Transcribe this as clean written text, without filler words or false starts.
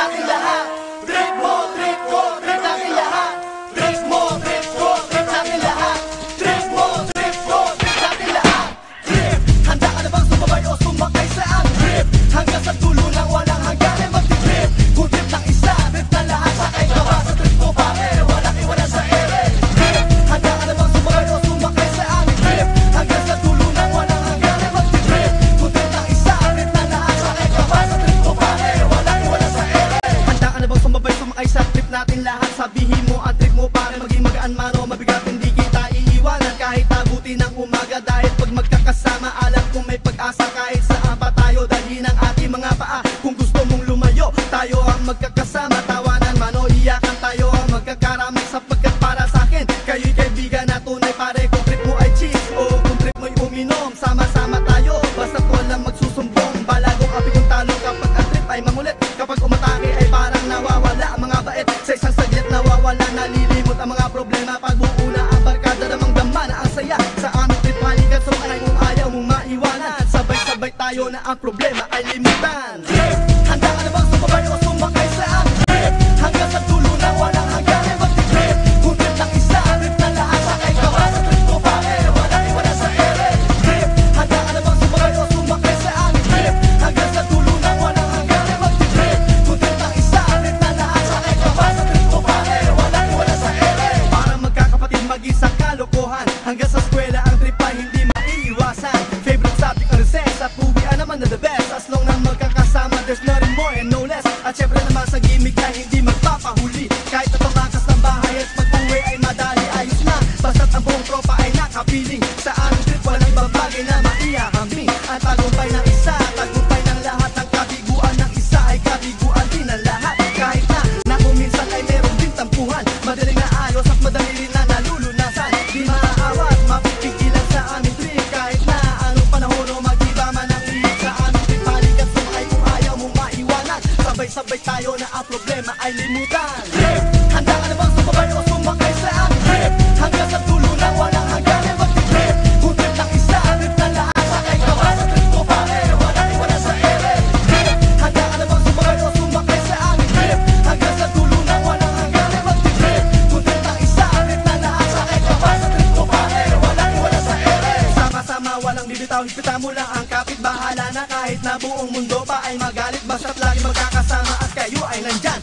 natin lahat. Trip mo, trip ko, trip natin lahat. Trip mo, trip ko, trip natin lahat. Trip mo, trip ko, trip natin lahat. Trip, handa ka na bang sumabay o sumakay sa aming trip? Hanggang sa dulo ng walang hangganan magti-trip. Kung trip ng isa, trip na lahat. Sakay ka ba sa trip ko pare? Walang iwala sa ere. Trip, handa ka na bang sumabay o sumakay sa aming trip? Hanggang sa dulo ng walang hangganan magti-trip. Kung trip ng isa, trip na lahat. Sakay ka ba sa trip ko pare? Walang iwala sa ere. Handa ka na bang sumabay sumakay sa trip natin lahat? Sabihin mo ang trip mo pare, maging magaan man o mabigat, hindi kita iiwanan kahit abuti ng umaga. Dahil pag magkakasama, alam kong may pag-asa kahit saan pa tayo dalhin ang ating mga paa. Kung gusto mong lumayo, tayo ang magkakasama. Tawanan man o iyakan, tayo ang magkakaramay. Sapagkat para sa'kin, kayo'y kaibigan na tunay pare. Kung trip mo ay cheese o kung trip mo'y uminom, sama-sama tayo, basta't walang magsusumbong. Balagong api kung talo kapag ang trip ay mamulit. Kapag umatake ay parang nawawala ang mga bait. Sa isang saglit nawawala, nalilimot ang mga problema. Pagbuo na ang barkada, namang dama na ang saya. Sa aming trip halikan, sumakay kung ayaw mong maiwanan. Sabay-sabay tayo na ang problema ay limutan. Trip, handa ka na bang sumabay o sumakay sa aming trip? Hanggang sa dulo na walang hangganan magti-trip. Kung trip ng isa, trip na lahat. Sakay ka ba sa trip ko pare? Walang iwala sa ere. Trip, handa ka na bang sumabay o sumakay sa aming trip? Hanggang sa dulo na walang hangganan magti-trip. Kung trip ng isa, trip na lahat. Sakay ka ba sa trip ko pare? Walang iwala sa ere. Parang magkakapatid mag-isang kalokohan. Hanggang sa eskwela ang trip ay hindi maiiwasan. Favorite subject ang recess at uwian naman na the best. As long na magkakasama, there's nothing more and no less. At syempre naman sa gimmick ay hindi magpapahuli. Kahit na tumakas ng bahay at pag-uwi ay madali, ayos na. Basta't ang buong tropa ay nakapiling. Sa aming trip walang ibang bagay na maihahambing. Ang tagumpay ng isa, tagumpay ng lahat. Ang kabiguan ng isa ay kabiguan din ng lahat. Kahit na kung minsan ay meron din tampuhan, madaling na ayos at madali rin na nalulunasan. Di maaawat, mapipigilan sa aming trip. Kahit na anong panahon o mag-iba man ang ihip. Sa aming trip halikan, sumakay kung ayaw mong maiwanan. Sabay-sabay tayo na ang problema ay limutan. Trip, handa ka na bang sumabay o sumakay sa aming trip? Hanggang sa dulo na walang hangganan magti-trip. Kung trip ng isa, trip na lahat. Sakay ka ba sa trip ko pare? Walang iwala sa ere. Trip, handa ka na bang sumabay o sumakay sa aming trip? Hanggang sa dulo na walang hangganan magti-trip. Kung trip ng isa, trip na lahat. Sakay ka ba sa trip ko pare? Walang iwala sa ere. Sama-sama walang bibitaw, higpitan mo lang ang kapit. Bahala na kahit na buong mundo pa ay magalit. Basta't lagi magkakasama at kayo ay nandyan.